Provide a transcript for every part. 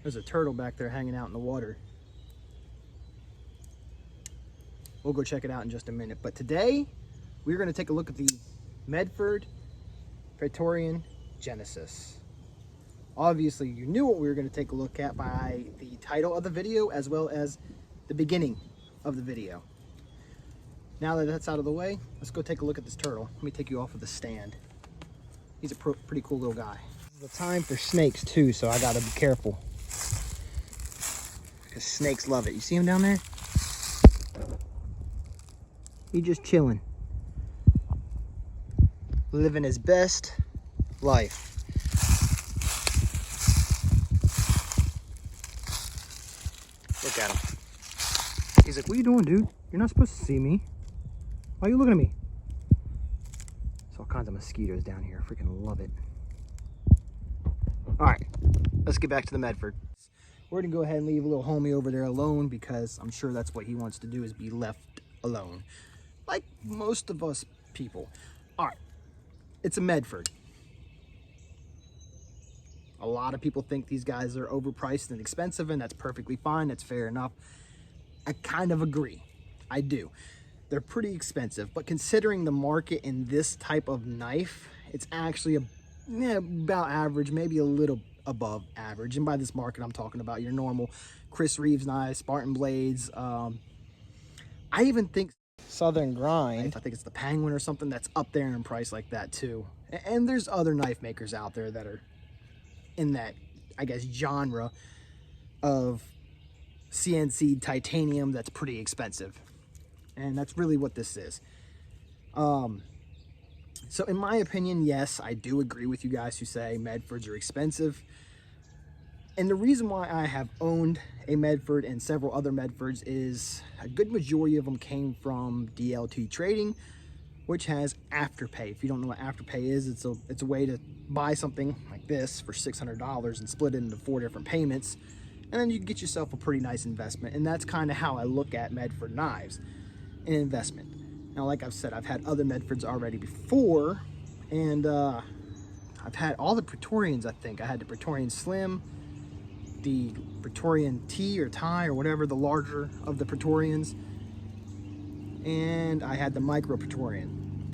There's a turtle back there hanging out in the water. We'll go check it out in just a minute. But today, we're going to take a look at the Medford Praetorian Genesis. Obviously, you knew what we were going to take a look at by the title of the video, as well as the beginning of the video. Now that that's out of the way, let's go take a look at this turtle. Let me take you off of the stand. He's a pretty cool little guy. It's the time for snakes too, so I gotta be careful. Because snakes love it. You see him down there? He's just chilling. Living his best life. Look at him. He's like, what are you doing, dude? You're not supposed to see me. Why are you looking at me? There's all kinds of mosquitoes down here. I freaking love it. All right, let's get back to the Medford. We're gonna go ahead and leave a little homie over there alone because I'm sure that's what he wants to do, is be left alone. Like most of us people. All right, it's a Medford. A lot of people think these guys are overpriced and expensive, and that's perfectly fine. That's fair enough. I kind of agree. I do. They're pretty expensive, but considering the market in this type of knife, it's actually about average, maybe a little above average. And by this market, I'm talking about your normal Chris Reeves knives, Spartan blades. I even think Southern Grind, I think it's the Penguin or something, that's up there in price like that too. And there's other knife makers out there that are in that, I guess, genre of CNC titanium that's pretty expensive. And that's really what this is. So in my opinion, yes, I do agree with you guys who say Medfords are expensive. And the reason why I have owned a Medford and several other Medfords is a good majority of them came from DLT Trading, which has Afterpay. If you don't know what Afterpay is, it's a way to buy something like this for $600 and split it into 4 different payments. And then you can get yourself a pretty nice investment. And that's kind of how I look at Medford knives. An investment. Now, like I've said, I've had other Medfords already before, and I've had all the Praetorians. I think I had the Praetorian Slim, the Praetorian T or Tie or whatever, the larger of the Praetorians, and I had the Micro Praetorian.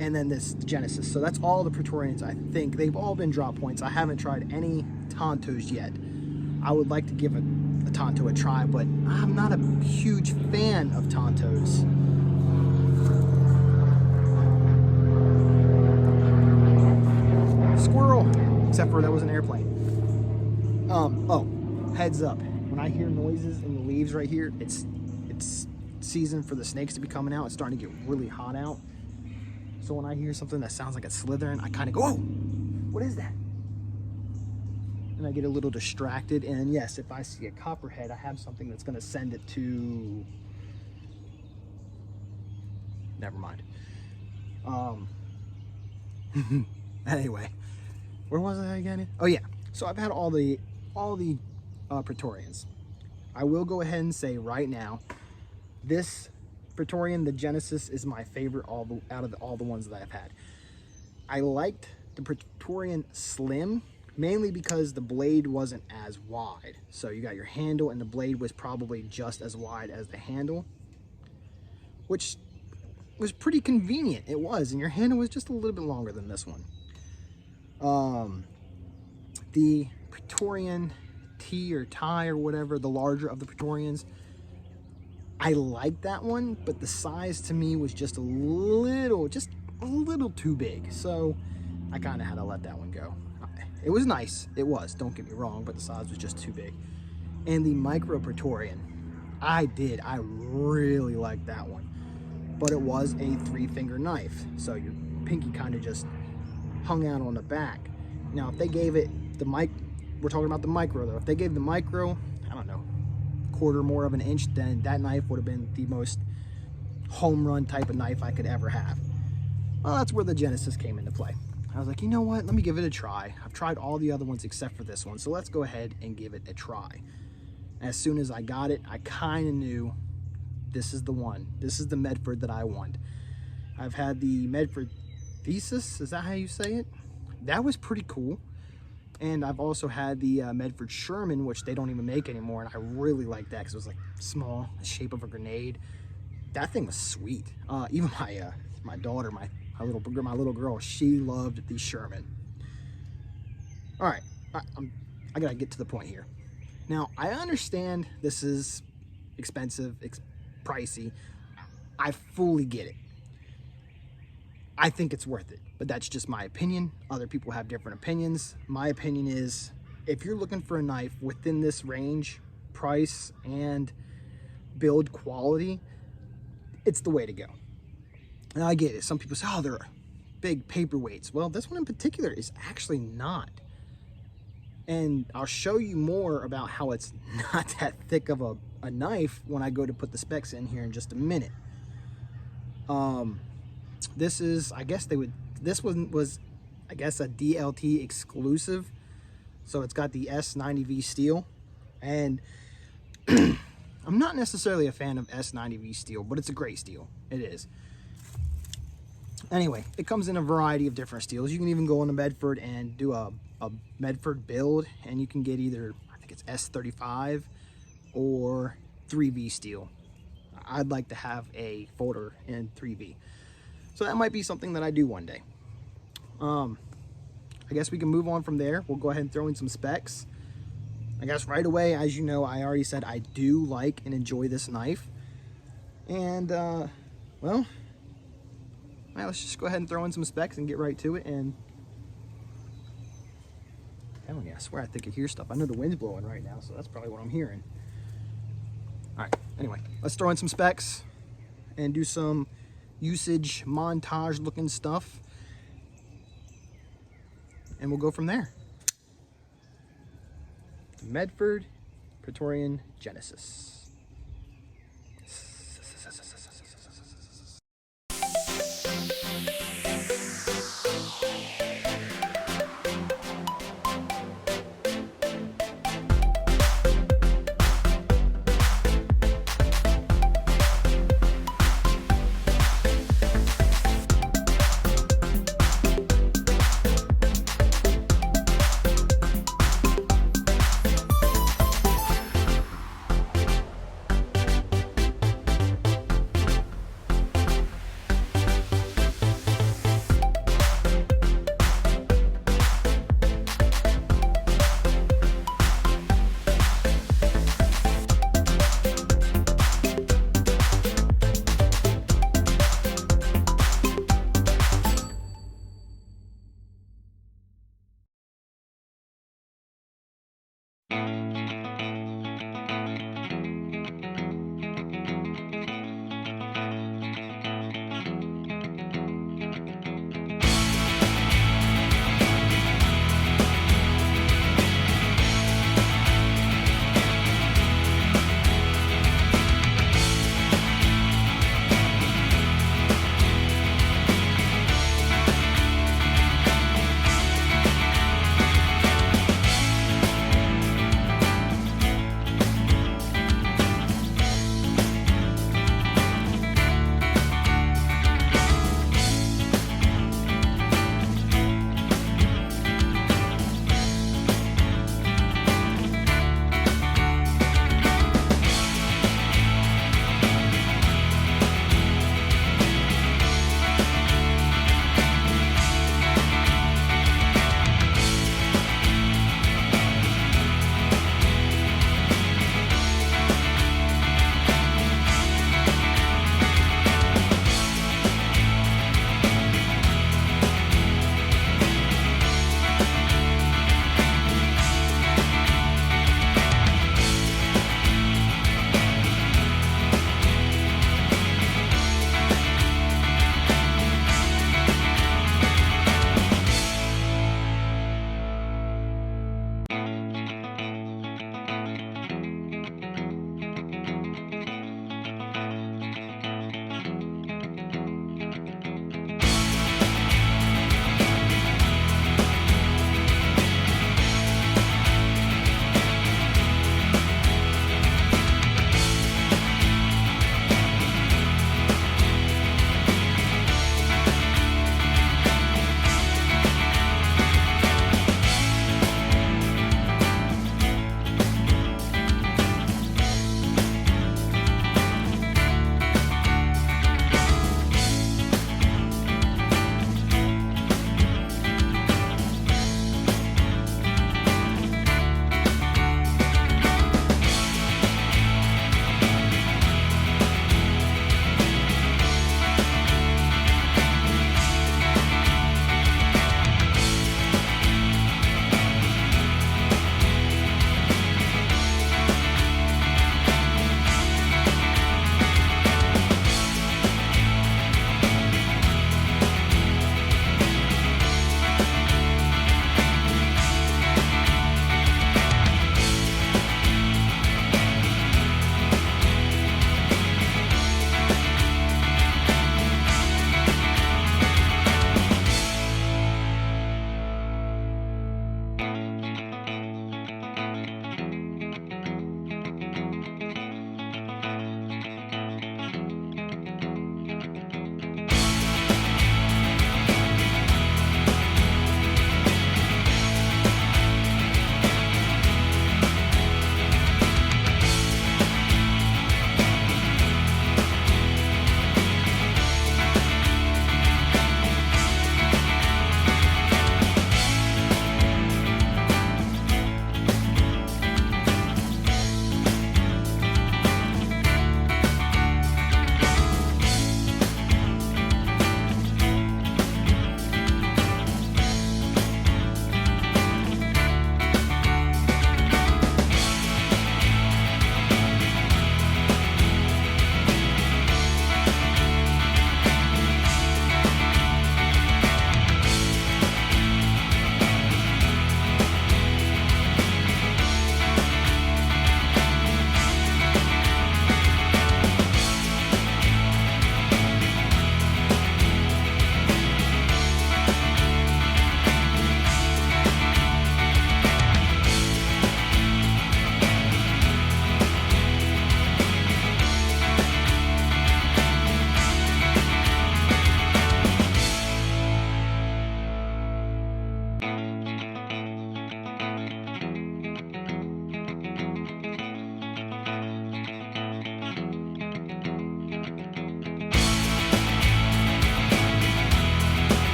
And then this Genesis. So that's all the Praetorians. I think they've all been drop points. I haven't tried any Tontos yet. I would like to give a Tonto a try, but I'm not a huge fan of Tontos. Squirrel! Except for that was an airplane. Oh, heads up. When I hear noises in the leaves right here, it's season for the snakes to be coming out. It's starting to get really hot out. So when I hear something that sounds like it's slithering, I kind of go, oh, what is that? And I get a little distracted. And yes, if I see a copperhead, I have something that's going to send it to... Never mind. Anyway, where was I again? Oh yeah, so I've had all the Praetorians. I will go ahead and say right now, this Praetorian, the Genesis, is my favorite out of all the ones that I've had. I liked the Praetorian Slim, mainly because the blade wasn't as wide. So you got your handle and the blade was probably just as wide as the handle, which was pretty convenient. It was, and your handle was just a little bit longer than this one. The Praetorian T or Tie or whatever, the larger of the Praetorians, I liked that one, but the size to me was just a little too big. So I kind of had to let that one go. It was nice, it was, don't get me wrong, but the size was just too big. And the Micro Praetorian, I really liked that one. But it was a 3-finger knife, so your pinky kind of just hung out on the back. Now, if they gave it we're talking about the Micro though, if they gave the Micro, I don't know, quarter more of an inch, then that knife would have been the most home run type of knife I could ever have. Well, that's where the Genesis came into play. I was like, you know what, let me give it a try. I've tried all the other ones except for this one, so let's go ahead and give it a try. As soon as I got it, I kind of knew this is the one. This is the Medford that I want. I've had the Medford Thesis, is that how you say it? That was pretty cool. And I've also had the Medford Sherman, which they don't even make anymore, and I really like that because it was like small, the shape of a grenade. That thing was sweet. Even my daughter, my little girl, she loved the Sherman. All right, I gotta get to the point here. Now, I understand this is expensive, pricey. I fully get it. I think it's worth it, but that's just my opinion. Other people have different opinions. My opinion is, if you're looking for a knife within this range, price and build quality, it's the way to go. And I get it. Some people say, oh, they're big paperweights. Well, this one in particular is actually not. And I'll show you more about how it's not that thick of a knife when I go to put the specs in here in just a minute. This is, I guess this one was, I guess, a DLT exclusive. So it's got the S90V steel. And I'm not necessarily a fan of S90V steel, but it's a great steel. It is. Anyway, it comes in a variety of different steels. You can even go on the Medford and do a Medford build, and you can get either, I think it's S35 or 3V steel. I'd like to have a folder in 3V. So that might be something that I do one day. I guess we can move on from there. We'll go ahead and throw in some specs. I guess right away, as you know, I already said I do like and enjoy this knife. And, well, let's just go ahead and throw in some specs and get right to it. And telling you, I swear I think I hear stuff. I know the wind's blowing right now, so that's probably what I'm hearing. All right, anyway, let's throw in some specs and do some usage montage looking stuff, and we'll go from there. Medford Praetorian Genesis.